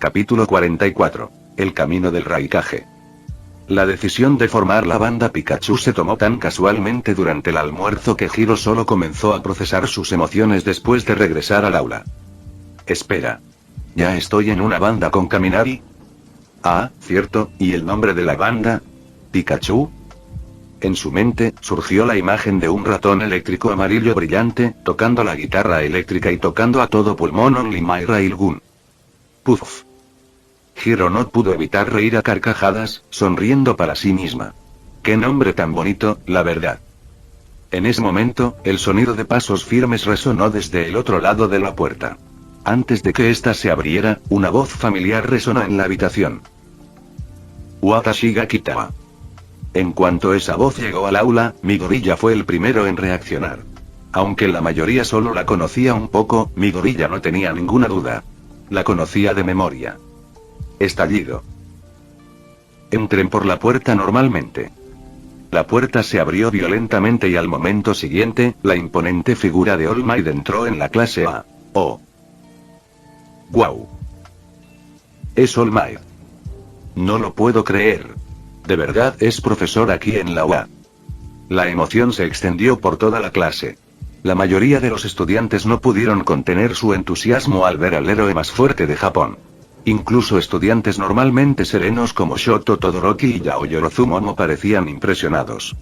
Capítulo 44. El camino del Raikage. La decisión de formar la banda Pikachu se tomó tan casualmente durante el almuerzo que Hiro solo comenzó a procesar sus emociones después de regresar al aula. Espera. ¿Ya estoy en una banda con Kaminari? Ah, cierto, ¿y el nombre de la banda? ¿Pikachu? En su mente, surgió la imagen de un ratón eléctrico amarillo brillante, tocando la guitarra eléctrica y tocando a todo pulmón Only My Railgun. Puff. Hiro no pudo evitar reír a carcajadas, sonriendo para sí misma. ¡Qué nombre tan bonito, la verdad! En ese momento, el sonido de pasos firmes resonó desde el otro lado de la puerta. Antes de que ésta se abriera, una voz familiar resonó en la habitación. Watashi ga kita. En cuanto esa voz llegó al aula, Midoriya fue el primero en reaccionar. Aunque la mayoría solo la conocía un poco, Midoriya no tenía ninguna duda. La conocía de memoria. Estallido. Entren por la puerta normalmente. La puerta se abrió violentamente y al momento siguiente, la imponente figura de All Might entró en la clase A. ¡Oh! ¡Guau! Es All Might. No lo puedo creer. De verdad es profesor aquí en la UA. La emoción se extendió por toda la clase. La mayoría de los estudiantes no pudieron contener su entusiasmo al ver al héroe más fuerte de Japón. Incluso estudiantes normalmente serenos como Shoto Todoroki y Yaoyorozu Momo parecían impresionados.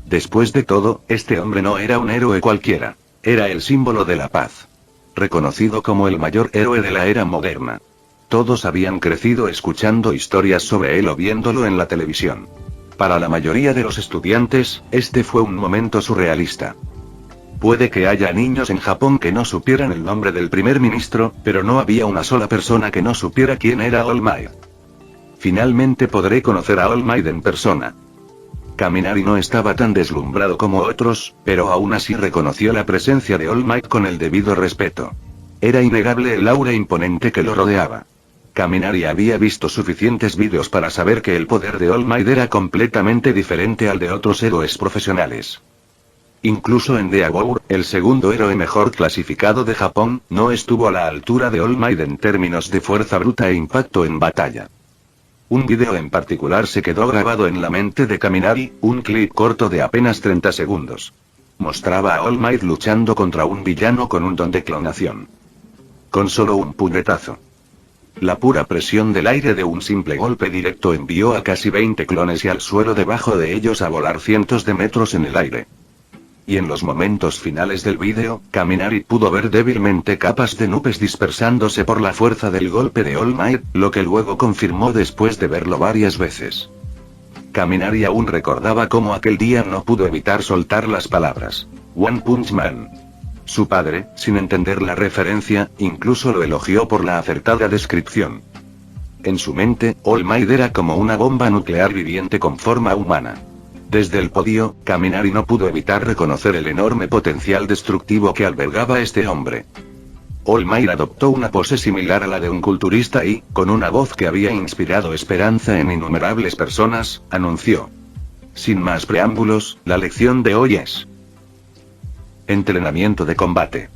Después de todo, este hombre no era un héroe cualquiera. Era el símbolo de la paz. Reconocido como el mayor héroe de la era moderna. Todos habían crecido escuchando historias sobre él o viéndolo en la televisión. Para la mayoría de los estudiantes, este fue un momento surrealista. Puede que haya niños en Japón que no supieran el nombre del primer ministro, pero no había una sola persona que no supiera quién era All Might. Finalmente podré conocer a All Might en persona. Kaminari no estaba tan deslumbrado como otros, pero aún así reconoció la presencia de All Might con el debido respeto. Era innegable el aura imponente que lo rodeaba. Kaminari había visto suficientes vídeos para saber que el poder de All Might era completamente diferente al de otros héroes profesionales. Incluso en Deagour, el segundo héroe mejor clasificado de Japón, no estuvo a la altura de All Might en términos de fuerza bruta e impacto en batalla. Un video en particular se quedó grabado en la mente de Kaminari, un clip corto de apenas 30 segundos. Mostraba a All Might luchando contra un villano con un don de clonación. Con solo un puñetazo. La pura presión del aire de un simple golpe directo envió a casi 20 clones y al suelo debajo de ellos a volar cientos de metros en el aire. Y en los momentos finales del vídeo, Kaminari pudo ver débilmente capas de nubes dispersándose por la fuerza del golpe de All Might, lo que luego confirmó después de verlo varias veces. Kaminari aún recordaba cómo aquel día no pudo evitar soltar las palabras One Punch Man. Su padre, sin entender la referencia, incluso lo elogió por la acertada descripción. En su mente, All Might era como una bomba nuclear viviente con forma humana. Desde el podio, Kaminari no pudo evitar reconocer el enorme potencial destructivo que albergaba este hombre. All Might adoptó una pose similar a la de un culturista y, con una voz que había inspirado esperanza en innumerables personas, anunció. Sin más preámbulos, la lección de hoy es entrenamiento de combate.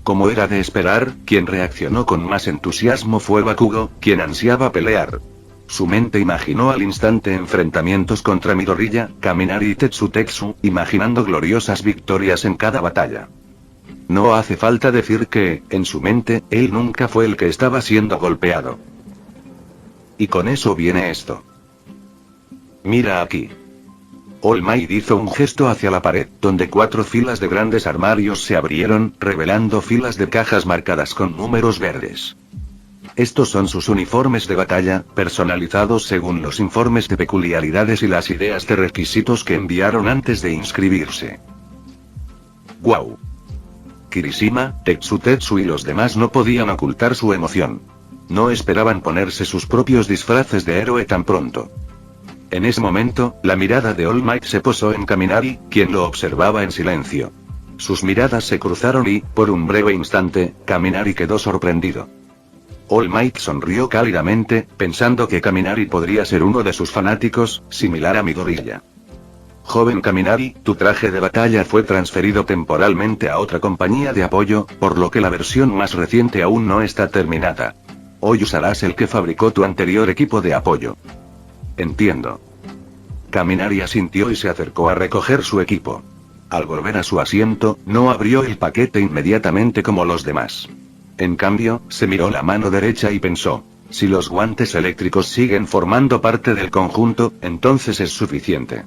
Como era de esperar, quien reaccionó con más entusiasmo fue Bakugo, quien ansiaba pelear. Su mente imaginó al instante enfrentamientos contra Midoriya, Kaminari y Tetsutetsu, imaginando gloriosas victorias en cada batalla. No hace falta decir que, en su mente, él nunca fue el que estaba siendo golpeado. Y con eso viene esto. Mira aquí. All Might hizo un gesto hacia la pared, donde 4 filas de grandes armarios se abrieron, revelando filas de cajas marcadas con números verdes. Estos son sus uniformes de batalla, personalizados según los informes de peculiaridades y las ideas de requisitos que enviaron antes de inscribirse. ¡Guau! Kirishima, Tetsutetsu y los demás no podían ocultar su emoción. No esperaban ponerse sus propios disfraces de héroe tan pronto. En ese momento, la mirada de All Might se posó en Kaminari, quien lo observaba en silencio. Sus miradas se cruzaron y, por un breve instante, Kaminari quedó sorprendido. All Might sonrió cálidamente, pensando que Kaminari podría ser uno de sus fanáticos, similar a Midoriya. Joven Kaminari, tu traje de batalla fue transferido temporalmente a otra compañía de apoyo, por lo que la versión más reciente aún no está terminada. Hoy usarás el que fabricó tu anterior equipo de apoyo. Entiendo. Kaminari asintió y se acercó a recoger su equipo. Al volver a su asiento, no abrió el paquete inmediatamente como los demás. En cambio, se miró la mano derecha y pensó, si los guantes eléctricos siguen formando parte del conjunto, entonces es suficiente.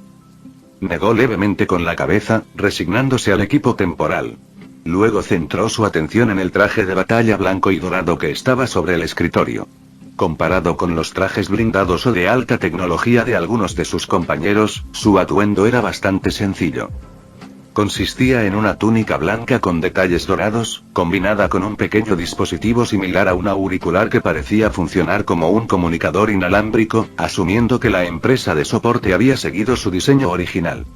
Negó levemente con la cabeza, resignándose al equipo temporal. Luego centró su atención en el traje de batalla blanco y dorado que estaba sobre el escritorio. Comparado con los trajes blindados o de alta tecnología de algunos de sus compañeros, su atuendo era bastante sencillo. Consistía en una túnica blanca con detalles dorados, combinada con un pequeño dispositivo similar a un auricular que parecía funcionar como un comunicador inalámbrico, asumiendo que la empresa de soporte había seguido su diseño original.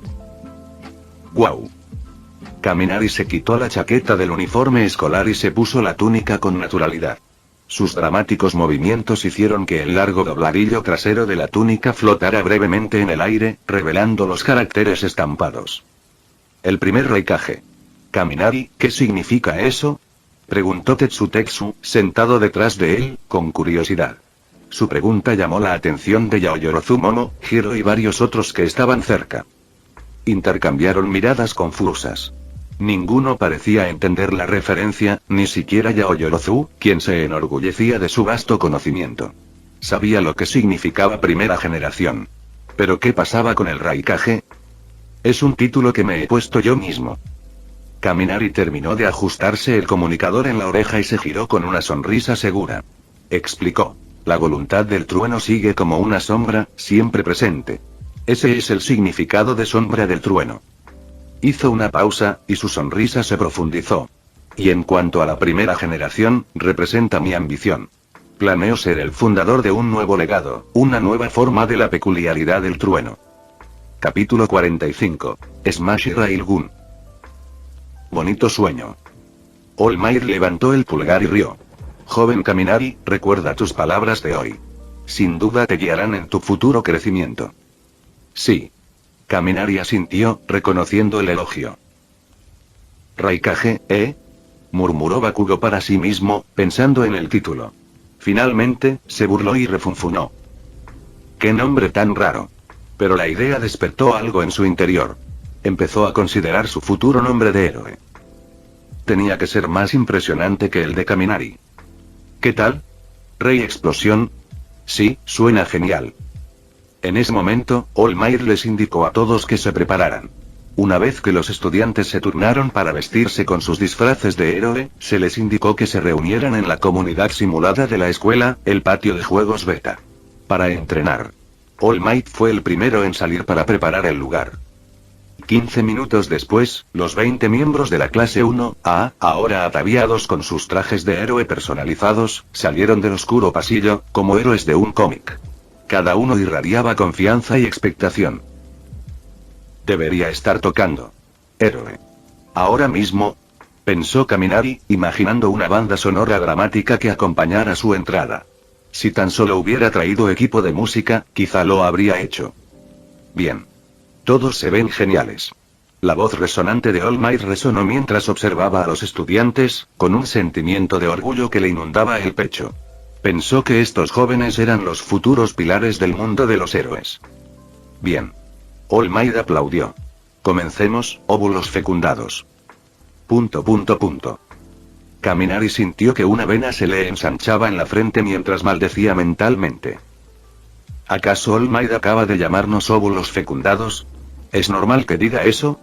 ¡Guau! Kaminari se quitó la chaqueta del uniforme escolar y se puso la túnica con naturalidad. Sus dramáticos movimientos hicieron que el largo dobladillo trasero de la túnica flotara brevemente en el aire, revelando los caracteres estampados. El primer Raikage. Kaminari, ¿qué significa eso? Preguntó Tetsutetsu, sentado detrás de él, con curiosidad. Su pregunta llamó la atención de Yaoyorozu Momo, Hiro y varios otros que estaban cerca. Intercambiaron miradas confusas. Ninguno parecía entender la referencia, ni siquiera Yaoyorozu, quien se enorgullecía de su vasto conocimiento. Sabía lo que significaba primera generación. ¿Pero qué pasaba con el Raikage? Es un título que me he puesto yo mismo. Kaminari terminó de ajustarse el comunicador en la oreja y se giró con una sonrisa segura. Explicó. La voluntad del trueno sigue como una sombra, siempre presente. Ese es el significado de sombra del trueno. Hizo una pausa, y su sonrisa se profundizó. Y en cuanto a la primera generación, representa mi ambición. Planeo ser el fundador de un nuevo legado, una nueva forma de la peculiaridad del trueno. Capítulo 45. Smash Railgun. Bonito sueño. All Might levantó el pulgar y rió. Joven Kaminari, recuerda tus palabras de hoy. Sin duda te guiarán en tu futuro crecimiento. Sí. Kaminari asintió, reconociendo el elogio. Raikage, murmuró Bakugo para sí mismo, pensando en el título. Finalmente, se burló y refunfuñó. ¡Qué nombre tan raro! Pero la idea despertó algo en su interior. Empezó a considerar su futuro nombre de héroe. Tenía que ser más impresionante que el de Kaminari. ¿Qué tal? ¿Rey Explosión? Sí, suena genial. En ese momento, All Might les indicó a todos que se prepararan. Una vez que los estudiantes se turnaron para vestirse con sus disfraces de héroe, se les indicó que se reunieran en la comunidad simulada de la escuela, el patio de juegos beta. Para entrenar. All Might fue el primero en salir para preparar el lugar. 15 minutos después, los 20 miembros de la clase 1A, ahora ataviados con sus trajes de héroe personalizados, salieron del oscuro pasillo, como héroes de un cómic. Cada uno irradiaba confianza y expectación. Debería estar tocando. Héroe. Ahora mismo, pensó Kaminari, imaginando una banda sonora dramática que acompañara su entrada. Si tan solo hubiera traído equipo de música, quizá lo habría hecho. Bien. Todos se ven geniales. La voz resonante de All Might resonó mientras observaba a los estudiantes, con un sentimiento de orgullo que le inundaba el pecho. Pensó que estos jóvenes eran los futuros pilares del mundo de los héroes. Bien. All Might aplaudió. Comencemos, óvulos fecundados. ... Kaminari sintió que una vena se le ensanchaba en la frente mientras maldecía mentalmente. ¿Acaso All Might acaba de llamarnos óvulos fecundados? ¿Es normal que diga eso?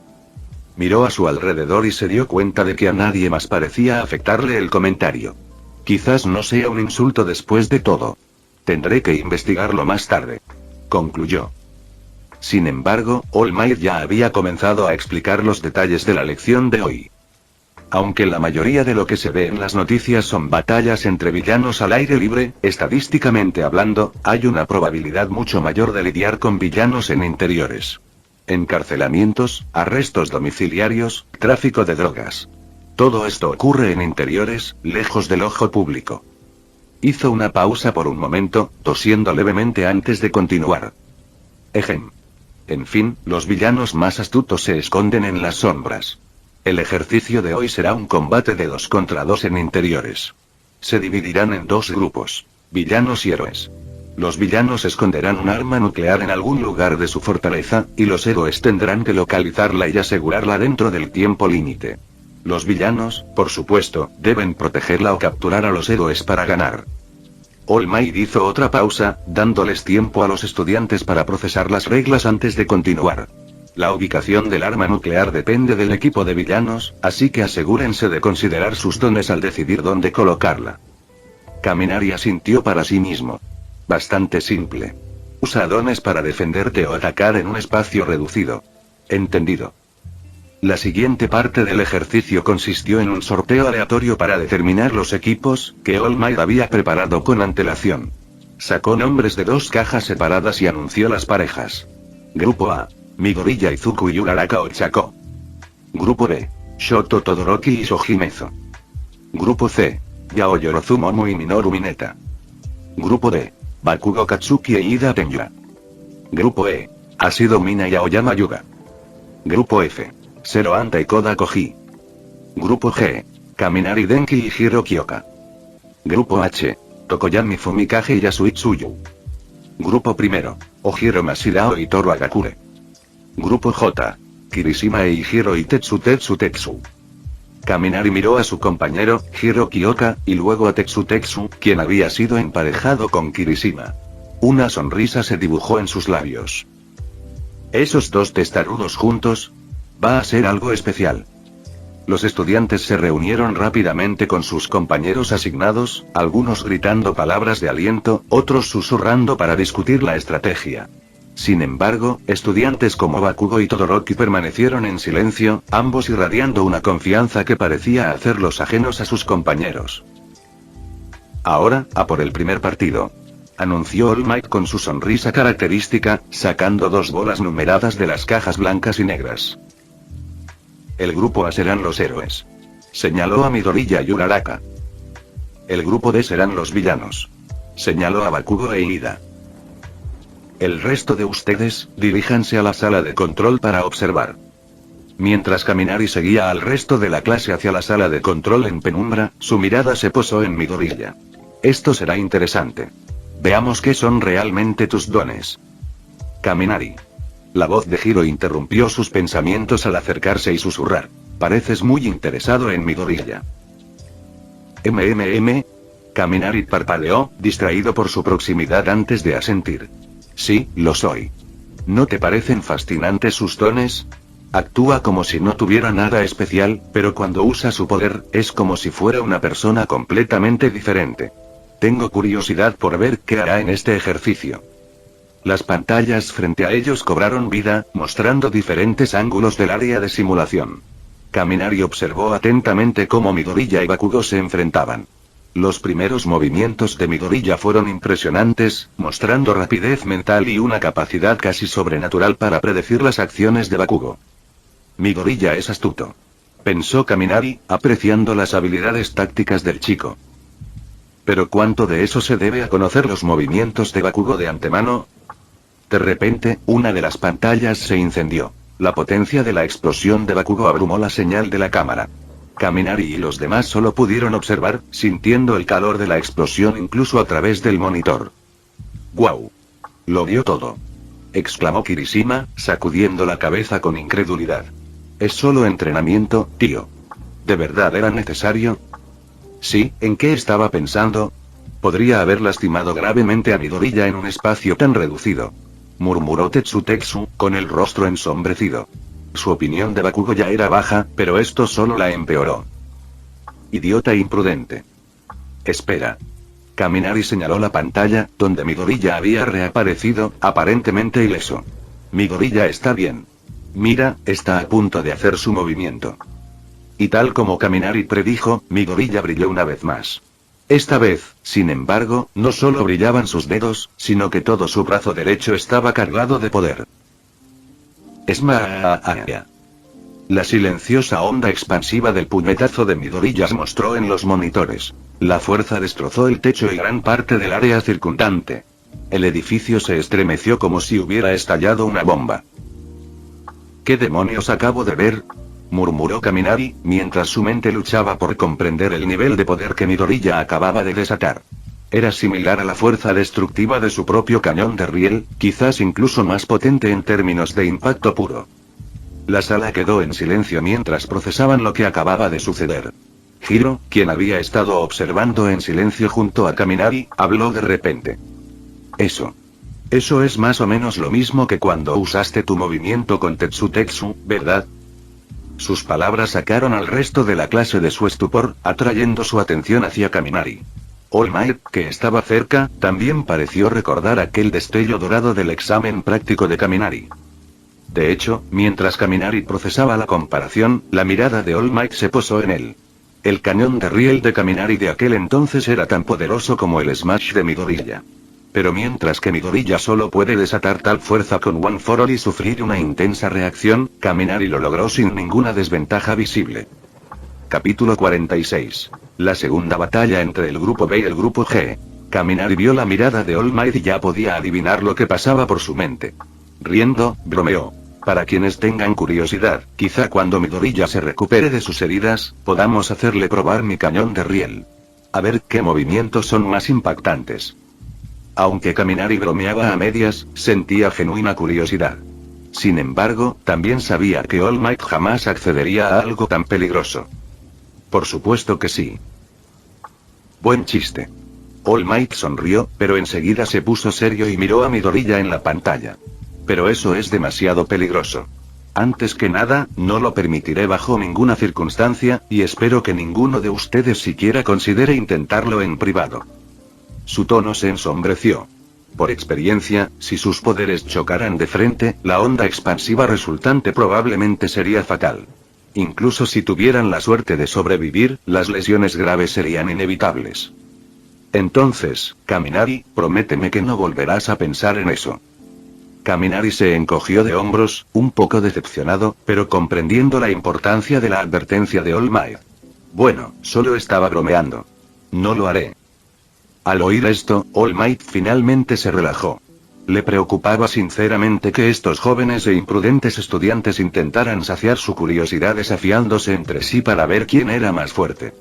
Miró a su alrededor y se dio cuenta de que a nadie más parecía afectarle el comentario. Quizás no sea un insulto después de todo. Tendré que investigarlo más tarde. Concluyó. Sin embargo, All Might ya había comenzado a explicar los detalles de la lección de hoy. Aunque la mayoría de lo que se ve en las noticias son batallas entre villanos al aire libre, estadísticamente hablando, hay una probabilidad mucho mayor de lidiar con villanos en interiores. Encarcelamientos, arrestos domiciliarios, tráfico de drogas. Todo esto ocurre en interiores, lejos del ojo público. Hizo una pausa por un momento, tosiendo levemente antes de continuar. Ejem. En fin, los villanos más astutos se esconden en las sombras. El ejercicio de hoy será un combate de 2 contra 2 en interiores. Se dividirán en dos grupos: villanos y héroes. Los villanos esconderán un arma nuclear en algún lugar de su fortaleza, y los héroes tendrán que localizarla y asegurarla dentro del tiempo límite. Los villanos, por supuesto, deben protegerla o capturar a los héroes para ganar. All Might hizo otra pausa, dándoles tiempo a los estudiantes para procesar las reglas antes de continuar. La ubicación del arma nuclear depende del equipo de villanos, así que asegúrense de considerar sus dones al decidir dónde colocarla. Kaminari asintió para sí mismo. Bastante simple. Usa dones para defenderte o atacar en un espacio reducido. Entendido. La siguiente parte del ejercicio consistió en un sorteo aleatorio para determinar los equipos, que All Might había preparado con antelación. Sacó nombres de dos cajas separadas y anunció las parejas. Grupo A: Midoriya Izuku y Uraraka Ochako. Grupo B: Shoto Todoroki y Shojimezo. Grupo C: Yao Yorozumomo y Minoru Mineta. Grupo D: Bakugo Katsuki e Ida Tenya. Grupo E: Ashido Mina y Aoyama Yuga. Grupo F: Zero Anta y Koda Koji. Grupo G: Kaminari Denki y Hiro Kyoka. Grupo H: Tokoyami Fumikage y Yasuitsuyu. Grupo primero: Ojiro Mashirao y Toru Agakure. Grupo J: Kirishima e Hiro y Tetsu. Kaminari miró a su compañero, Hiro Kyoka, y luego a Tetsu, quien había sido emparejado con Kirishima. Una sonrisa se dibujó en sus labios. Esos dos testarudos juntos, va a ser algo especial. Los estudiantes se reunieron rápidamente con sus compañeros asignados, algunos gritando palabras de aliento, otros susurrando para discutir la estrategia. Sin embargo, estudiantes como Bakugo y Todoroki permanecieron en silencio, ambos irradiando una confianza que parecía hacerlos ajenos a sus compañeros. Ahora, a por el primer partido, anunció All Might con su sonrisa característica, sacando dos bolas numeradas de las cajas blancas y negras. El grupo A serán los héroes. Señaló a Midoriya y Uraraka. El grupo D serán los villanos. Señaló a Bakugo e Ida. El resto de ustedes, diríjanse a la sala de control para observar. Mientras Kaminari seguía al resto de la clase hacia la sala de control en penumbra, su mirada se posó en Midoriya. Esto será interesante. Veamos qué son realmente tus dones. Kaminari. La voz de Hiro interrumpió sus pensamientos al acercarse y susurrar. Pareces muy interesado en Midoriya. Kaminari parpadeó, distraído por su proximidad antes de asentir. Sí, lo soy. ¿No te parecen fascinantes sus dones? Actúa como si no tuviera nada especial, pero cuando usa su poder, es como si fuera una persona completamente diferente. Tengo curiosidad por ver qué hará en este ejercicio. Las pantallas frente a ellos cobraron vida, mostrando diferentes ángulos del área de simulación. Kaminari observó atentamente cómo Midoriya y Bakugo se enfrentaban. Los primeros movimientos de Midoriya fueron impresionantes, mostrando rapidez mental y una capacidad casi sobrenatural para predecir las acciones de Bakugo. Midoriya es astuto, pensó Kaminari, apreciando las habilidades tácticas del chico. Pero ¿cuánto de eso se debe a conocer los movimientos de Bakugo de antemano? De repente, una de las pantallas se incendió. La potencia de la explosión de Bakugo abrumó la señal de la cámara. Kaminari y los demás solo pudieron observar, sintiendo el calor de la explosión incluso a través del monitor. ¡Guau! Lo vio todo, exclamó Kirishima, sacudiendo la cabeza con incredulidad. Es solo entrenamiento, tío. ¿De verdad era necesario? Sí, ¿en qué estaba pensando? Podría haber lastimado gravemente a Midoriya en un espacio tan reducido, murmuró Tetsu, con el rostro ensombrecido. Su opinión de Bakugo ya era baja, pero esto solo la empeoró. Idiota imprudente. Espera. Kaminari señaló la pantalla, donde Midoriya había reaparecido, aparentemente ileso. Midoriya está bien. Mira, está a punto de hacer su movimiento. Y tal como Kaminari predijo, Midoriya brilló una vez más. Esta vez, sin embargo, no solo brillaban sus dedos, sino que todo su brazo derecho estaba cargado de poder. La silenciosa onda expansiva del puñetazo de Midoriya se mostró en los monitores. La fuerza destrozó el techo y gran parte del área circundante. El edificio se estremeció como si hubiera estallado una bomba. ¿Qué demonios acabo de ver? murmuró Kaminari, mientras su mente luchaba por comprender el nivel de poder que Midoriya acababa de desatar. Era similar a la fuerza destructiva de su propio cañón de riel, quizás incluso más potente en términos de impacto puro. La sala quedó en silencio mientras procesaban lo que acababa de suceder. Hiro, quien había estado observando en silencio junto a Kaminari, habló de repente. Eso es más o menos lo mismo que cuando usaste tu movimiento con Tetsu, ¿verdad? Sus palabras sacaron al resto de la clase de su estupor, atrayendo su atención hacia Kaminari. All Might, que estaba cerca, también pareció recordar aquel destello dorado del examen práctico de Kaminari. De hecho, mientras Kaminari procesaba la comparación, la mirada de All Might se posó en él. El cañón de riel de Kaminari de aquel entonces era tan poderoso como el Smash de Midoriya. Pero mientras que Midoriya solo puede desatar tal fuerza con One for All y sufrir una intensa reacción, Kaminari lo logró sin ninguna desventaja visible. Capítulo 46. La segunda batalla entre el grupo B y el grupo G. Kaminari vio la mirada de All Might y ya podía adivinar lo que pasaba por su mente. Riendo, bromeó. Para quienes tengan curiosidad, quizá cuando Midoriya se recupere de sus heridas, podamos hacerle probar mi cañón de riel. A ver qué movimientos son más impactantes. Aunque Kaminari bromeaba a medias, sentía genuina curiosidad. Sin embargo, también sabía que All Might jamás accedería a algo tan peligroso. Por supuesto que sí. Buen chiste. All Might sonrió, pero enseguida se puso serio y miró a Midoriya en la pantalla. Pero eso es demasiado peligroso. Antes que nada, no lo permitiré bajo ninguna circunstancia, y espero que ninguno de ustedes siquiera considere intentarlo en privado. Su tono se ensombreció. Por experiencia, si sus poderes chocaran de frente, la onda expansiva resultante probablemente sería fatal. Incluso si tuvieran la suerte de sobrevivir, las lesiones graves serían inevitables. Entonces, Kaminari, prométeme que no volverás a pensar en eso. Kaminari se encogió de hombros, un poco decepcionado, pero comprendiendo la importancia de la advertencia de All Might. Bueno, solo estaba bromeando. No lo haré. Al oír esto, All Might finalmente se relajó. Le preocupaba sinceramente que estos jóvenes e imprudentes estudiantes intentaran saciar su curiosidad desafiándose entre sí para ver quién era más fuerte.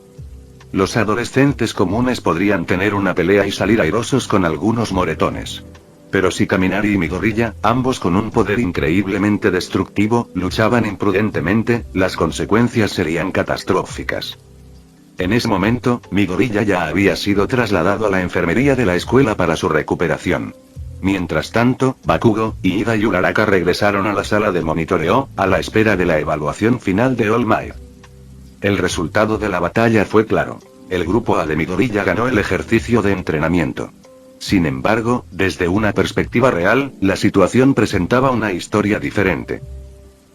Los adolescentes comunes podrían tener una pelea y salir airosos con algunos moretones. Pero si Kaminari y Midoriya, ambos con un poder increíblemente destructivo, luchaban imprudentemente, las consecuencias serían catastróficas. En ese momento, Midoriya ya había sido trasladado a la enfermería de la escuela para su recuperación. Mientras tanto, Bakugo, Iida y Uraraka regresaron a la sala de monitoreo, a la espera de la evaluación final de All Might. El resultado de la batalla fue claro. El grupo A de Midoriya ganó el ejercicio de entrenamiento. Sin embargo, desde una perspectiva real, la situación presentaba una historia diferente.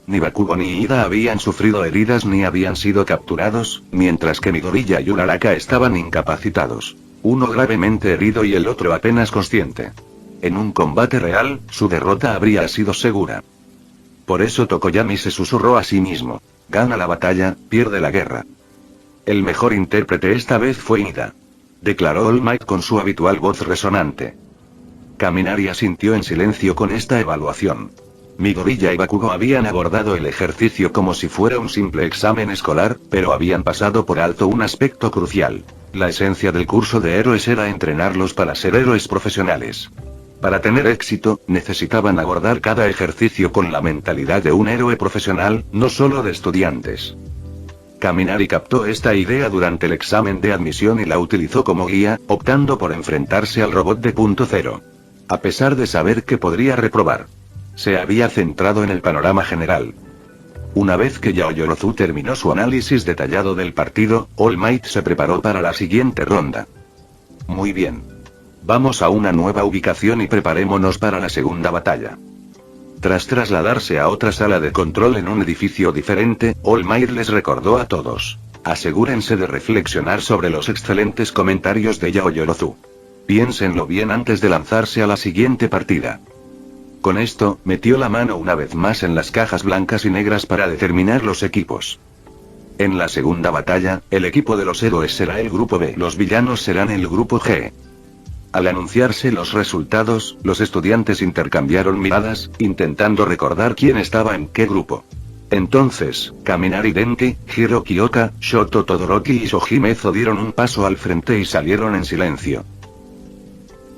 Ni Bakugo ni Iida habían sufrido heridas ni habían sido capturados, mientras que Midoriya y Uraraka estaban incapacitados. Uno gravemente herido y el otro apenas consciente. En un combate real, su derrota habría sido segura. Por eso Tokoyami se susurró a sí mismo. Gana la batalla, pierde la guerra. El mejor intérprete esta vez fue Iida. Declaró All Might con su habitual voz resonante. Kaminari asintió en silencio con esta evaluación. Midoriya y Bakugo habían abordado el ejercicio como si fuera un simple examen escolar, pero habían pasado por alto un aspecto crucial. La esencia del curso de héroes era entrenarlos para ser héroes profesionales. Para tener éxito, necesitaban abordar cada ejercicio con la mentalidad de un héroe profesional, no solo de estudiantes. Kaminari captó esta idea durante el examen de admisión y la utilizó como guía, optando por enfrentarse al robot de punto cero. A pesar de saber que podría reprobar, se había centrado en el panorama general. Una vez que Yaoyorozu terminó su análisis detallado del partido, All Might se preparó para la siguiente ronda. Muy bien. Vamos a una nueva ubicación y preparémonos para la segunda batalla. Tras trasladarse a otra sala de control en un edificio diferente, All Might les recordó a todos. Asegúrense de reflexionar sobre los excelentes comentarios de Yaoyorozu. Piénsenlo bien antes de lanzarse a la siguiente partida. Con esto, metió la mano una vez más en las cajas blancas y negras para determinar los equipos. En la segunda batalla, el equipo de los héroes será el grupo B, los villanos serán el grupo G. Al anunciarse los resultados, los estudiantes intercambiaron miradas, intentando recordar quién estaba en qué grupo. Entonces, Kaminari Denki, Hiro Kyoka, Shoto Todoroki y Shoji Mezo dieron un paso al frente y salieron en silencio.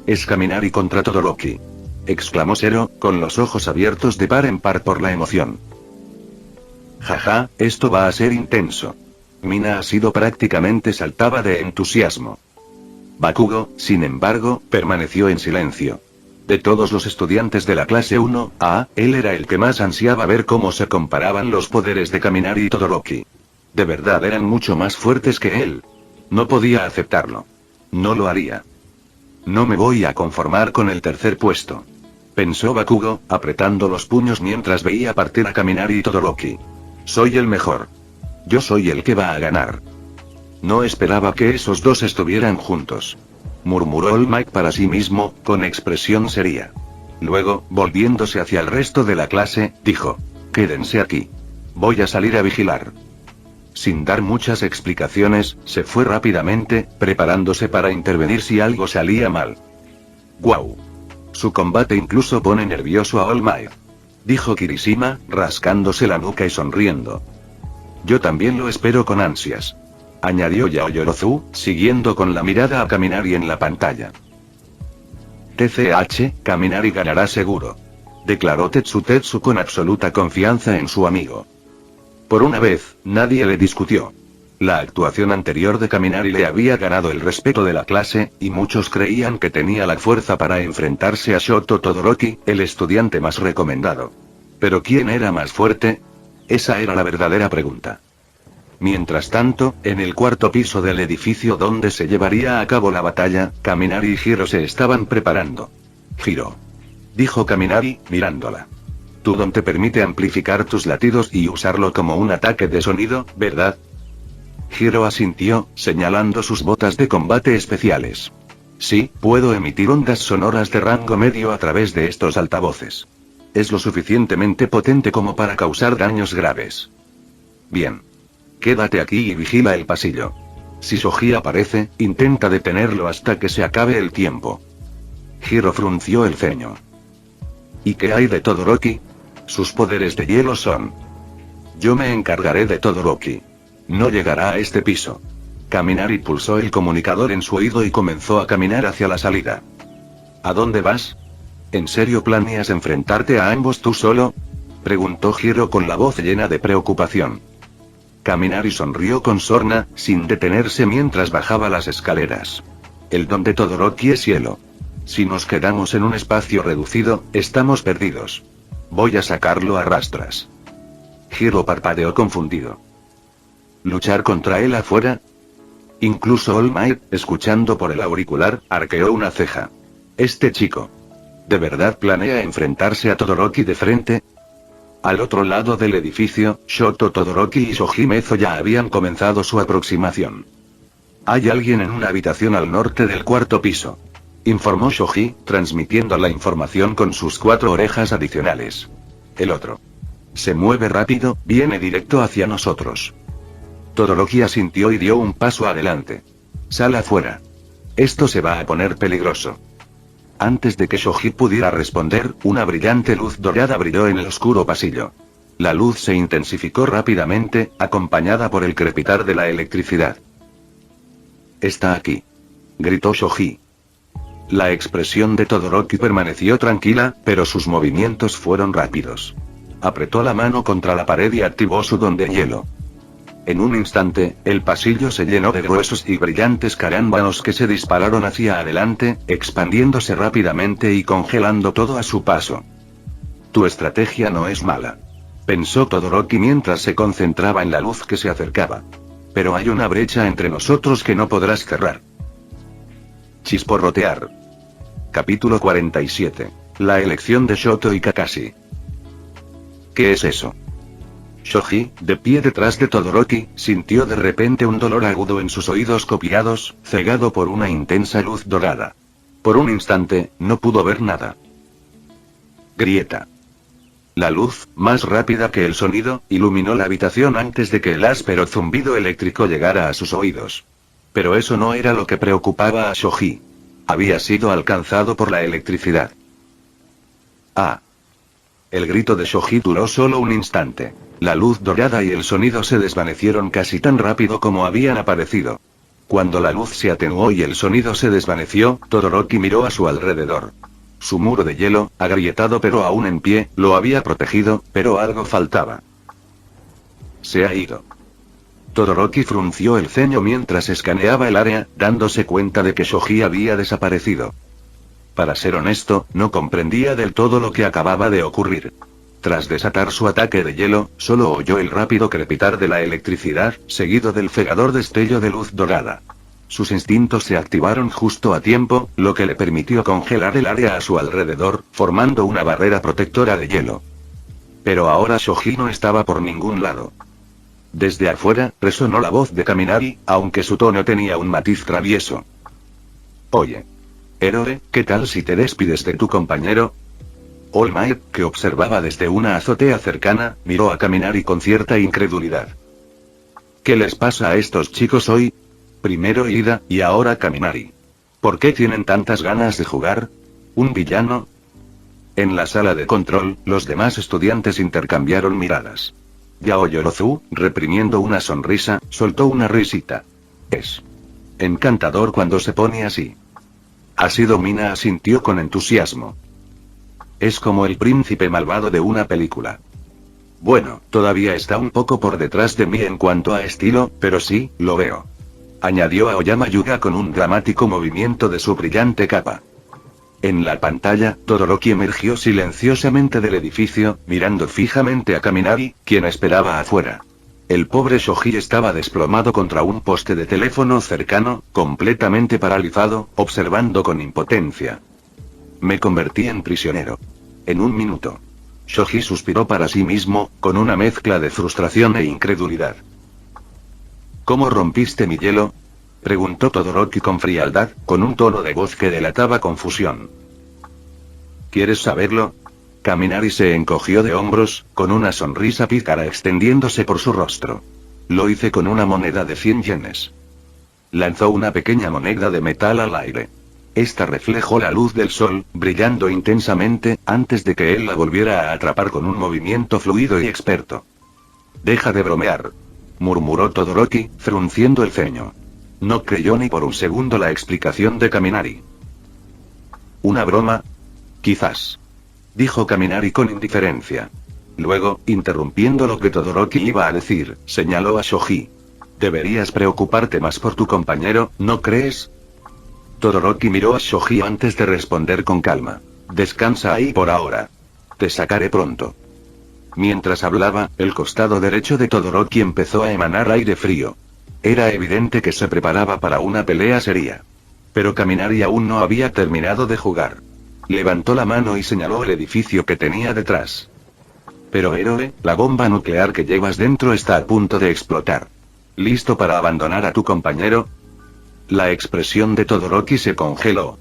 «Es Kaminari contra Todoroki», exclamó Zero, con los ojos abiertos de par en par por la emoción. «Jaja, esto va a ser intenso». Mina ha sido prácticamente saltaba de entusiasmo. Bakugo, sin embargo, permaneció en silencio. De todos los estudiantes de la clase 1A, él era el que más ansiaba ver cómo se comparaban los poderes de Kaminari y Todoroki. De verdad eran mucho más fuertes que él. No podía aceptarlo. No lo haría. No me voy a conformar con el tercer puesto, pensó Bakugo, apretando los puños mientras veía partir a Kaminari y Todoroki. Soy el mejor. Yo soy el que va a ganar. No esperaba que esos dos estuvieran juntos, murmuró All Might para sí mismo, con expresión seria. Luego, volviéndose hacia el resto de la clase, dijo: «Quédense aquí. Voy a salir a vigilar». Sin dar muchas explicaciones, se fue rápidamente, preparándose para intervenir si algo salía mal. «Guau. Su combate incluso pone nervioso a All Might», dijo Kirishima, rascándose la nuca y sonriendo. «Yo también lo espero con ansias», añadió Yaoyorozu, siguiendo con la mirada a Kaminari en la pantalla. «TCH, Kaminari ganará seguro», declaró Tetsutetsu con absoluta confianza en su amigo. Por una vez, nadie le discutió. La actuación anterior de Kaminari le había ganado el respeto de la clase, y muchos creían que tenía la fuerza para enfrentarse a Shoto Todoroki, el estudiante más recomendado. ¿Pero quién era más fuerte? Esa era la verdadera pregunta. Mientras tanto, en el cuarto piso del edificio donde se llevaría a cabo la batalla, Kaminari y Hiro se estaban preparando. «Hiro», dijo Kaminari, mirándola. «Tu don te permite amplificar tus latidos y usarlo como un ataque de sonido, ¿verdad?» Hiro asintió, señalando sus botas de combate especiales. «Sí, puedo emitir ondas sonoras de rango medio a través de estos altavoces. Es lo suficientemente potente como para causar daños graves». «Bien. Quédate aquí y vigila el pasillo. Si Shoji aparece, intenta detenerlo hasta que se acabe el tiempo». Hiro frunció el ceño. «¿Y qué hay de Todoroki? Sus poderes de hielo son...». «Yo me encargaré de Todoroki. No llegará a este piso». Kaminari pulsó el comunicador en su oído y comenzó a caminar hacia la salida. «¿A dónde vas? ¿En serio planeas enfrentarte a ambos tú solo?», preguntó Hiro con la voz llena de preocupación. Kaminari sonrió con sorna, sin detenerse mientras bajaba las escaleras. «El don de Todoroki es hielo. Si nos quedamos en un espacio reducido, estamos perdidos. Voy a sacarlo a rastras». Hiro parpadeó confundido. ¿Luchar contra él afuera? Incluso All Might, escuchando por el auricular, arqueó una ceja. «Este chico. ¿De verdad planea enfrentarse a Todoroki de frente?». Al otro lado del edificio, Shoto Todoroki y Shoji Mezo ya habían comenzado su aproximación. «Hay alguien en una habitación al norte del cuarto piso», informó Shoji, transmitiendo la información con sus 4 orejas adicionales. «El otro. Se mueve rápido, viene directo hacia nosotros». Todoroki asintió y dio un paso adelante. «Sal afuera. Esto se va a poner peligroso». Antes de que Shoji pudiera responder, una brillante luz dorada brilló en el oscuro pasillo. La luz se intensificó rápidamente, acompañada por el crepitar de la electricidad. «Está aquí», gritó Shoji. La expresión de Todoroki permaneció tranquila, pero sus movimientos fueron rápidos. Apretó la mano contra la pared y activó su don de hielo. En un instante, el pasillo se llenó de gruesos y brillantes carámbanos que se dispararon hacia adelante, expandiéndose rápidamente y congelando todo a su paso. «Tu estrategia no es mala», pensó Todoroki mientras se concentraba en la luz que se acercaba. «Pero hay una brecha entre nosotros que no podrás cerrar». Chisporrotear. Capítulo 47. La elección de Shoto y Kakashi. ¿Qué es eso? Shoji, de pie detrás de Todoroki, sintió de repente un dolor agudo en sus oídos copiados, cegado por una intensa luz dorada. Por un instante, no pudo ver nada. Grieta. La luz, más rápida que el sonido, iluminó la habitación antes de que el áspero zumbido eléctrico llegara a sus oídos. Pero eso no era lo que preocupaba a Shoji. Había sido alcanzado por la electricidad. Ah. El grito de Shoji duró solo un instante. La luz dorada y el sonido se desvanecieron casi tan rápido como habían aparecido. Cuando la luz se atenuó y el sonido se desvaneció, Todoroki miró a su alrededor. Su muro de hielo, agrietado pero aún en pie, lo había protegido, pero algo faltaba. Se ha ido. Todoroki frunció el ceño mientras escaneaba el área, dándose cuenta de que Shoji había desaparecido. Para ser honesto, no comprendía del todo lo que acababa de ocurrir. Tras desatar su ataque de hielo, solo oyó el rápido crepitar de la electricidad, seguido del cegador destello de luz dorada. Sus instintos se activaron justo a tiempo, lo que le permitió congelar el área a su alrededor, formando una barrera protectora de hielo. Pero ahora Shoji no estaba por ningún lado. Desde afuera, resonó la voz de Kaminari, aunque su tono tenía un matiz travieso. Oye. Héroe, ¿qué tal si te despides de tu compañero? All Might, que observaba desde una azotea cercana, miró a Kaminari con cierta incredulidad. ¿Qué les pasa a estos chicos hoy? Primero Ida, y ahora Kaminari. ¿Por qué tienen tantas ganas de jugar? ¿Un villano? En la sala de control, los demás estudiantes intercambiaron miradas. Yao Yorozu, reprimiendo una sonrisa, soltó una risita. Es encantador cuando se pone así. Asido Mina asintió con entusiasmo. Es como el príncipe malvado de una película. Bueno, todavía está un poco por detrás de mí en cuanto a estilo, pero sí, lo veo. Añadió Aoyama Yuga con un dramático movimiento de su brillante capa. En la pantalla, Todoroki emergió silenciosamente del edificio, mirando fijamente a Kaminari, quien esperaba afuera. El pobre Shoji estaba desplomado contra un poste de teléfono cercano, completamente paralizado, observando con impotencia. Me convertí en prisionero. En un minuto. Shoji suspiró para sí mismo, con una mezcla de frustración e incredulidad. ¿Cómo rompiste mi hielo? Preguntó Todoroki con frialdad, con un tono de voz que delataba confusión. ¿Quieres saberlo? Kaminari se encogió de hombros, con una sonrisa pícara extendiéndose por su rostro. Lo hice con una moneda de 100 yenes. Lanzó una pequeña moneda de metal al aire. Esta reflejó la luz del sol, brillando intensamente, antes de que él la volviera a atrapar con un movimiento fluido y experto. Deja de bromear, murmuró Todoroki, frunciendo el ceño. No creyó ni por un segundo la explicación de Kaminari. ¿Una broma? Quizás. Dijo Kaminari con indiferencia. Luego, interrumpiendo lo que Todoroki iba a decir, señaló a Shoji. Deberías preocuparte más por tu compañero, ¿no crees? Todoroki miró a Shoji antes de responder con calma. Descansa ahí por ahora. Te sacaré pronto. Mientras hablaba, el costado derecho de Todoroki empezó a emanar aire frío. Era evidente que se preparaba para una pelea seria. Pero Kaminari aún no había terminado de jugar. Levantó la mano y señaló el edificio que tenía detrás. Pero héroe, la bomba nuclear que llevas dentro está a punto de explotar. ¿Listo para abandonar a tu compañero? La expresión de Todoroki se congeló.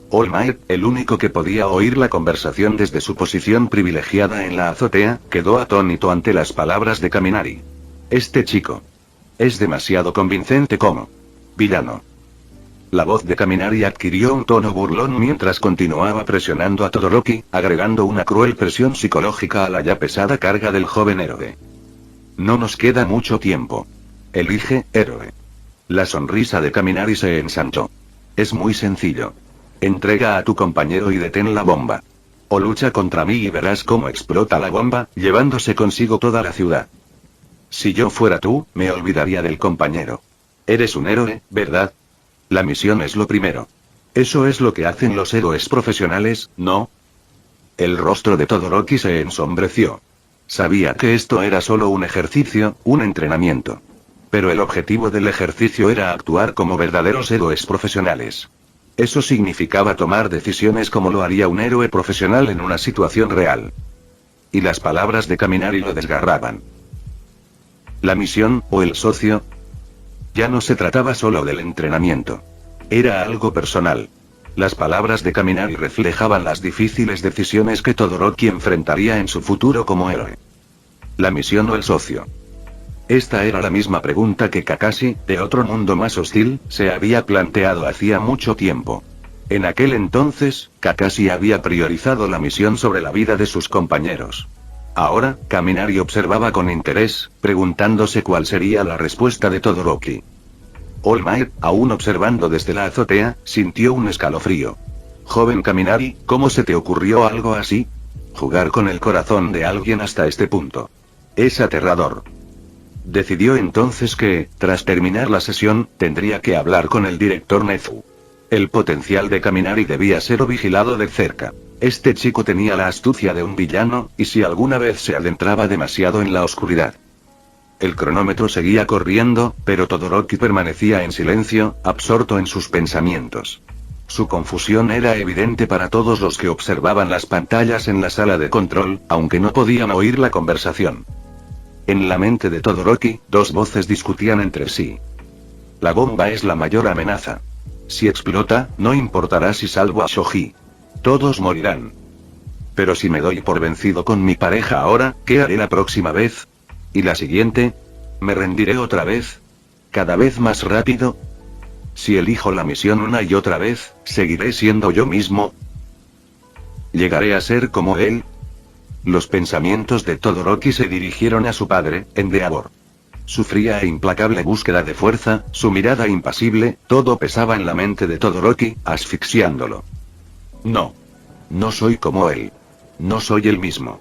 All Might, el único que podía oír la conversación desde su posición privilegiada en la azotea, quedó atónito ante las palabras de Kaminari. Este chico es demasiado convincente como villano. La voz de Kaminari adquirió un tono burlón mientras continuaba presionando a Todoroki, agregando una cruel presión psicológica a la ya pesada carga del joven héroe. No nos queda mucho tiempo. Elige, héroe. La sonrisa de Kaminari se ensanchó. Es muy sencillo. Entrega a tu compañero y detén la bomba. O lucha contra mí y verás cómo explota la bomba, llevándose consigo toda la ciudad. Si yo fuera tú, me olvidaría del compañero. Eres un héroe, ¿verdad? La misión es lo primero. Eso es lo que hacen los héroes profesionales, ¿no? El rostro de Todoroki se ensombreció. Sabía que esto era solo un ejercicio, un entrenamiento. Pero el objetivo del ejercicio era actuar como verdaderos héroes profesionales. Eso significaba tomar decisiones como lo haría un héroe profesional en una situación real. Y las palabras de Kaminari lo desgarraban. La misión, o el socio. Ya no se trataba solo del entrenamiento. Era algo personal. Las palabras de Kaminari reflejaban las difíciles decisiones que Todoroki enfrentaría en su futuro como héroe. La misión o el socio. Esta era la misma pregunta que Kakashi, de otro mundo más hostil, se había planteado hacía mucho tiempo. En aquel entonces, Kakashi había priorizado la misión sobre la vida de sus compañeros. Ahora, Kaminari observaba con interés, preguntándose cuál sería la respuesta de Todoroki. All Might, aún observando desde la azotea, sintió un escalofrío. Joven Kaminari, ¿cómo se te ocurrió algo así? Jugar con el corazón de alguien hasta este punto. Es aterrador. Decidió entonces que, tras terminar la sesión, tendría que hablar con el director Nezu. El potencial de Kaminari debía ser vigilado de cerca. Este chico tenía la astucia de un villano, y si alguna vez se adentraba demasiado en la oscuridad. El cronómetro seguía corriendo, pero Todoroki permanecía en silencio, absorto en sus pensamientos. Su confusión era evidente para todos los que observaban las pantallas en la sala de control, aunque no podían oír la conversación. En la mente de Todoroki, dos voces discutían entre sí. La bomba es la mayor amenaza. Si explota, no importará si salvo a Shoji. Todos morirán. Pero si me doy por vencido con mi pareja ahora, ¿qué haré la próxima vez? ¿Y la siguiente? ¿Me rendiré otra vez? ¿Cada vez más rápido? Si elijo la misión una y otra vez, ¿seguiré siendo yo mismo? ¿Llegaré a ser como él? Los pensamientos de Todoroki se dirigieron a su padre, Endeavor. Su fría e implacable búsqueda de fuerza, su mirada impasible, todo pesaba en la mente de Todoroki, asfixiándolo. No. No soy como él. No soy el mismo.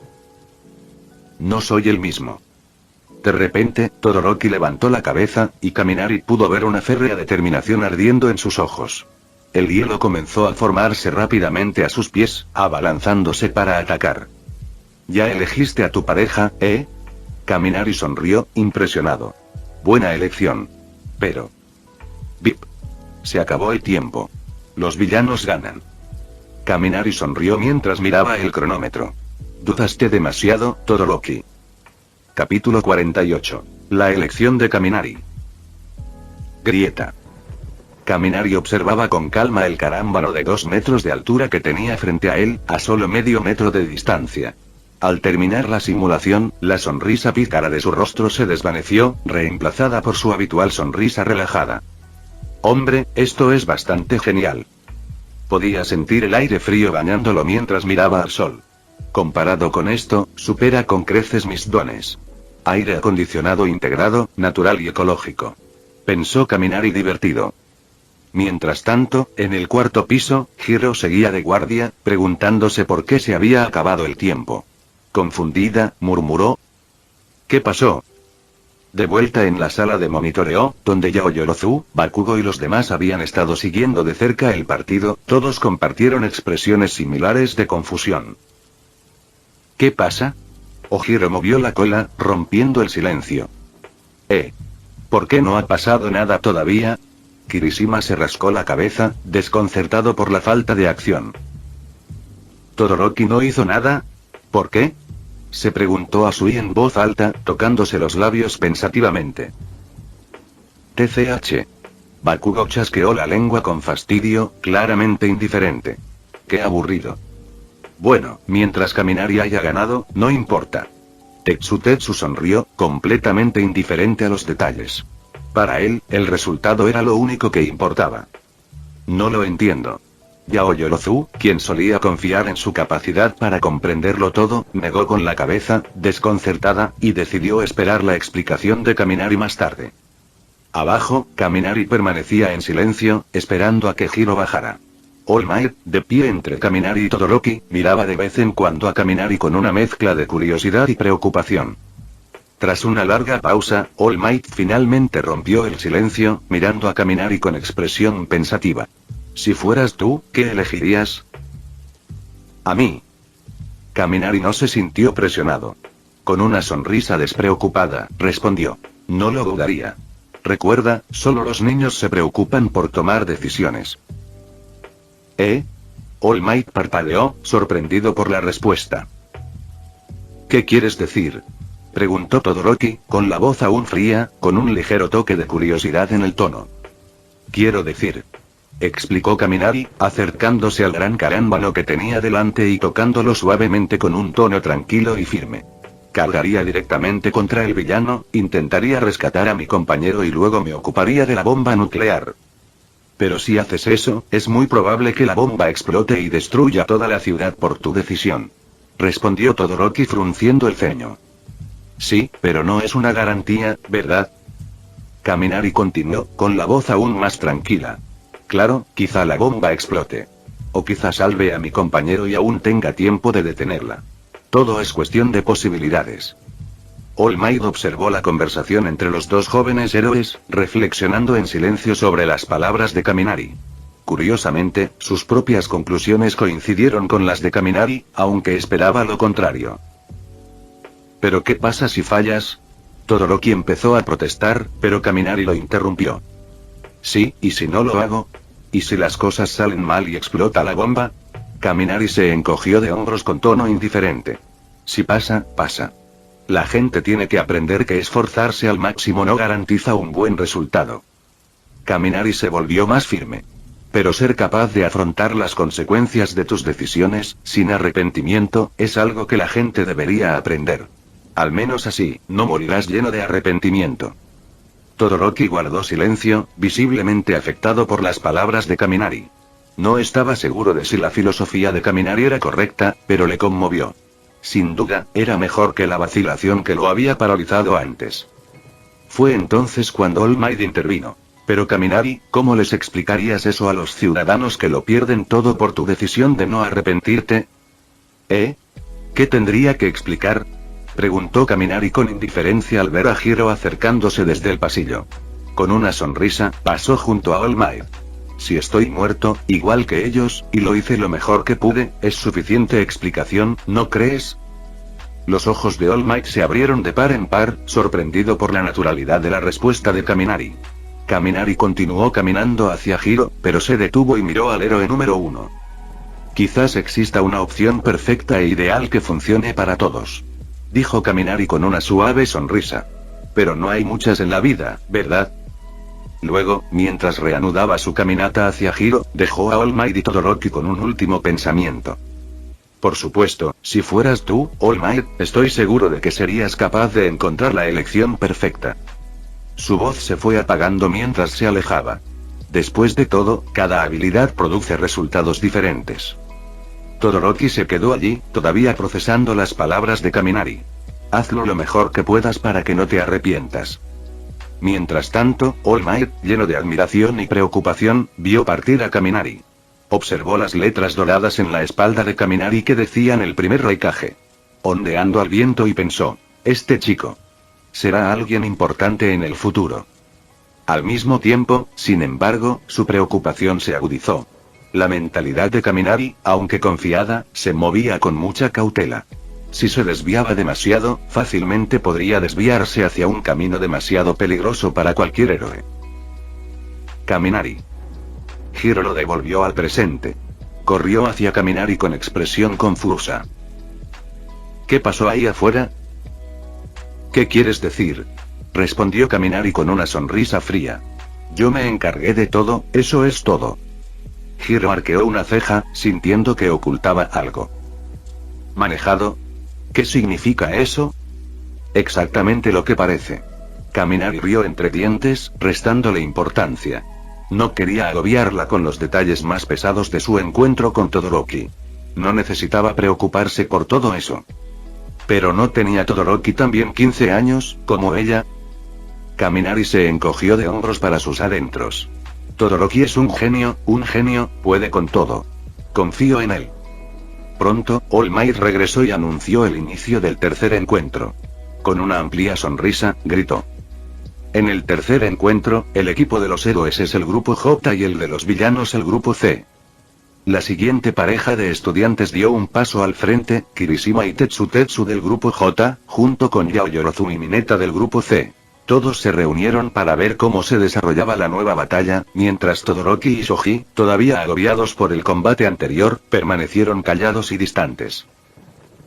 No soy el mismo. De repente, Todoroki levantó la cabeza, y Kaminari pudo ver una férrea determinación ardiendo en sus ojos. El hielo comenzó a formarse rápidamente a sus pies, abalanzándose para atacar. ¿Ya elegiste a tu pareja, eh? Kaminari sonrió, impresionado. Buena elección. Pero... Bip. Se acabó el tiempo. Los villanos ganan. Kaminari sonrió mientras miraba el cronómetro. Dudaste demasiado, Todoroki. Capítulo 48. La elección de Kaminari. Grieta. Kaminari observaba con calma el carámbano de 2 metros de altura que tenía frente a él, a solo medio metro de distancia. Al terminar la simulación, la sonrisa pícara de su rostro se desvaneció, reemplazada por su habitual sonrisa relajada. Hombre, esto es bastante genial. Podía sentir el aire frío bañándolo mientras miraba al sol. Comparado con esto, supera con creces mis dones. Aire acondicionado integrado, natural y ecológico. Pensó Kaminari divertido. Mientras tanto, en el cuarto piso, Hiro seguía de guardia, preguntándose por qué se había acabado el tiempo. Confundida, murmuró. ¿Qué pasó? De vuelta en la sala de monitoreo, donde Yaoyorozu, Bakugo y los demás habían estado siguiendo de cerca el partido, todos compartieron expresiones similares de confusión. ¿Qué pasa? Ojiro movió la cola, rompiendo el silencio. ¿Por qué no ha pasado nada todavía? Kirishima se rascó la cabeza, desconcertado por la falta de acción. ¿Todoroki no hizo nada? ¿Por qué? Se preguntó Asui en voz alta, tocándose los labios pensativamente. TCH. Bakugo chasqueó la lengua con fastidio, claramente indiferente. Qué aburrido. Bueno, mientras Kaminari haya ganado, no importa. Tetsu sonrió, completamente indiferente a los detalles. Para él, el resultado era lo único que importaba. No lo entiendo. Yaoyorozu, quien solía confiar en su capacidad para comprenderlo todo, negó con la cabeza, desconcertada, y decidió esperar la explicación de Kaminari más tarde. Abajo, Kaminari permanecía en silencio, esperando a que Hiro bajara. All Might, de pie entre Kaminari y Todoroki, miraba de vez en cuando a Kaminari con una mezcla de curiosidad y preocupación. Tras una larga pausa, All Might finalmente rompió el silencio, mirando a Kaminari con expresión pensativa. Si fueras tú, ¿qué elegirías? A mí. Kaminari no se sintió presionado. Con una sonrisa despreocupada, respondió. No lo dudaría. Recuerda, solo los niños se preocupan por tomar decisiones. All Might parpadeó, sorprendido por la respuesta. ¿Qué quieres decir? Preguntó Todoroki, con la voz aún fría, con un ligero toque de curiosidad en el tono. Quiero decir, explicó Kaminari, acercándose al gran carámbano que tenía delante y tocándolo suavemente con un tono tranquilo y firme. Cargaría directamente contra el villano, intentaría rescatar a mi compañero y luego me ocuparía de la bomba nuclear. Pero si haces eso, es muy probable que la bomba explote y destruya toda la ciudad por tu decisión. Respondió Todoroki frunciendo el ceño. Sí, pero no es una garantía, ¿verdad? Kaminari continuó, con la voz aún más tranquila. Claro, quizá la bomba explote. O quizá salve a mi compañero y aún tenga tiempo de detenerla. Todo es cuestión de posibilidades. All Might observó la conversación entre los dos jóvenes héroes, reflexionando en silencio sobre las palabras de Kaminari. Curiosamente, sus propias conclusiones coincidieron con las de Kaminari, aunque esperaba lo contrario. ¿Pero qué pasa si fallas? Todoroki empezó a protestar, pero Kaminari lo interrumpió. Sí, ¿y si no lo hago? ¿Y si las cosas salen mal y explota la bomba? Kaminari se encogió de hombros con tono indiferente. Si pasa, pasa. La gente tiene que aprender que esforzarse al máximo no garantiza un buen resultado. Kaminari se volvió más firme. Pero ser capaz de afrontar las consecuencias de tus decisiones, sin arrepentimiento, es algo que la gente debería aprender. Al menos así, no morirás lleno de arrepentimiento. Todoroki guardó silencio, visiblemente afectado por las palabras de Kaminari. No estaba seguro de si la filosofía de Kaminari era correcta, pero le conmovió. Sin duda, era mejor que la vacilación que lo había paralizado antes. Fue entonces cuando All Might intervino. Pero Kaminari, ¿cómo les explicarías eso a los ciudadanos que lo pierden todo por tu decisión de no arrepentirte? ¿Qué tendría que explicar? Preguntó Kaminari con indiferencia al ver a Hiro acercándose desde el pasillo. Con una sonrisa, pasó junto a All Might. Si estoy muerto, igual que ellos, y lo hice lo mejor que pude, es suficiente explicación, ¿no crees? Los ojos de All Might se abrieron de par en par, sorprendido por la naturalidad de la respuesta de Kaminari. Kaminari continuó caminando hacia Hiro, pero se detuvo y miró al héroe número 1. Quizás exista una opción perfecta e ideal que funcione para todos. Dijo Kaminari con una suave sonrisa. Pero no hay muchas en la vida, ¿verdad? Luego, mientras reanudaba su caminata hacia Hiro, dejó a All Might y Todoroki con un último pensamiento. Por supuesto, si fueras tú, All Might, estoy seguro de que serías capaz de encontrar la elección perfecta. Su voz se fue apagando mientras se alejaba. Después de todo, cada habilidad produce resultados diferentes. Todoroki se quedó allí, todavía procesando las palabras de Kaminari. Hazlo lo mejor que puedas para que no te arrepientas. Mientras tanto, All Might, lleno de admiración y preocupación, vio partir a Kaminari. Observó las letras doradas en la espalda de Kaminari que decían el primer Raikage. Ondeando al viento y pensó, este chico será alguien importante en el futuro. Al mismo tiempo, sin embargo, su preocupación se agudizó. La mentalidad de Kaminari, aunque confiada, se movía con mucha cautela. Si se desviaba demasiado, fácilmente podría desviarse hacia un camino demasiado peligroso para cualquier héroe. Kaminari. Hiro lo devolvió al presente. Corrió hacia Kaminari con expresión confusa. ¿Qué pasó ahí afuera? ¿Qué quieres decir? Respondió Kaminari con una sonrisa fría. Yo me encargué de todo, eso es todo. Hiro arqueó una ceja, sintiendo que ocultaba algo. ¿Manejado? ¿Qué significa eso? Exactamente lo que parece. Kaminari rió entre dientes, restándole importancia. No quería agobiarla con los detalles más pesados de su encuentro con Todoroki. No necesitaba preocuparse por todo eso. Pero ¿no tenía Todoroki también 15 años, como ella? Kaminari se encogió de hombros para sus adentros. Todoroki es un genio, puede con todo. Confío en él. Pronto, All Might regresó y anunció el inicio del tercer encuentro. Con una amplia sonrisa, gritó. En el tercer encuentro, el equipo de los héroes es el grupo J y el de los villanos el grupo C. La siguiente pareja de estudiantes dio un paso al frente, Kirishima y Tetsu del grupo J, junto con Yaoyorozu y Mineta del grupo C. Todos se reunieron para ver cómo se desarrollaba la nueva batalla, mientras Todoroki y Shoji, todavía agobiados por el combate anterior, permanecieron callados y distantes.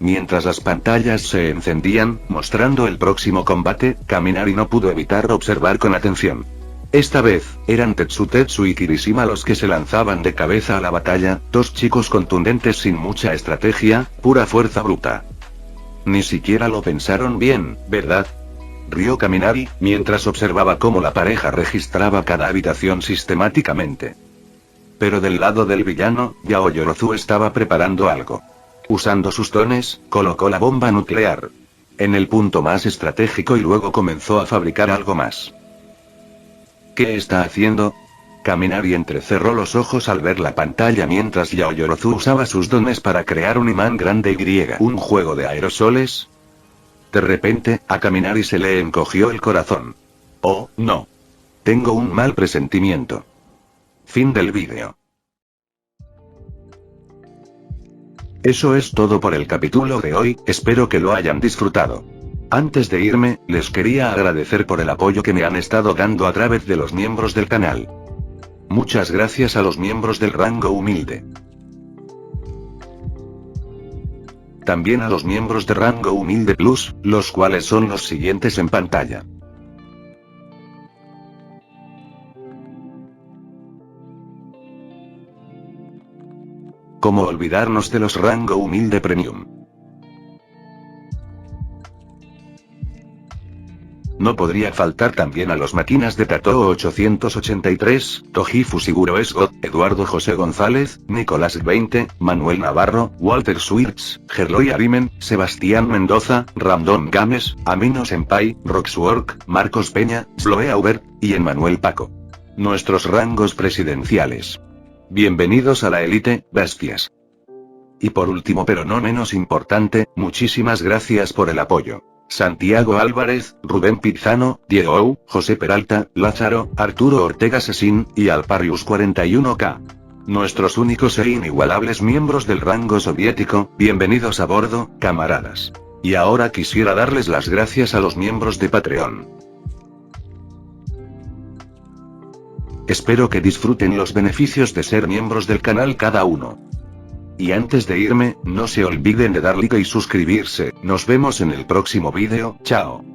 Mientras las pantallas se encendían, mostrando el próximo combate, no pudo evitar observar con atención. Esta vez, eran Tetsu y Kirishima los que se lanzaban de cabeza a la batalla, dos chicos contundentes sin mucha estrategia, pura fuerza bruta. Ni siquiera lo pensaron bien, ¿verdad? rió Kaminari, mientras observaba cómo la pareja registraba cada habitación sistemáticamente. Pero del lado del villano, Yaoyorozu estaba preparando algo. Usando sus dones, colocó la bomba nuclear en el punto más estratégico y luego comenzó a fabricar algo más. ¿Qué está haciendo? Kaminari entrecerró los ojos al ver la pantalla mientras Yaoyorozu usaba sus dones para crear un imán grande y un juego de aerosoles. De repente, a Kaminari se le encogió el corazón. Oh, no. Tengo un mal presentimiento. Fin del vídeo. Eso es todo por el capítulo de hoy, espero que lo hayan disfrutado. Antes de irme, les quería agradecer por el apoyo que me han estado dando a través de los miembros del canal. Muchas gracias a los miembros del rango humilde. También a los miembros de rango humilde plus, los cuales son los siguientes en pantalla. ¿Cómo olvidarnos de los rango humilde premium? No podría faltar también a los máquinas de Tatoo 883, Toji Fusiguro Esgot, Eduardo José González, Nicolás 20, Manuel Navarro, Walter Swirtz, Gerloy Arimen, Sebastián Mendoza, Random Games, Amino Senpai, Roxwork, Marcos Peña, Sloe Aubert, y Emmanuel Paco. Nuestros rangos presidenciales. Bienvenidos a la élite, bestias. Y por último pero no menos importante, muchísimas gracias por el apoyo. Santiago Álvarez, Rubén Pizano, Diego Ou, José Peralta, Lázaro, Arturo Ortega Sesín, y Alparius 41K. Nuestros únicos e inigualables miembros del rango soviético, bienvenidos a bordo, camaradas. Y ahora quisiera darles las gracias a los miembros de Patreon. Espero que disfruten los beneficios de ser miembros del canal cada uno. Y antes de irme, no se olviden de dar like y suscribirse, nos vemos en el próximo vídeo, chao.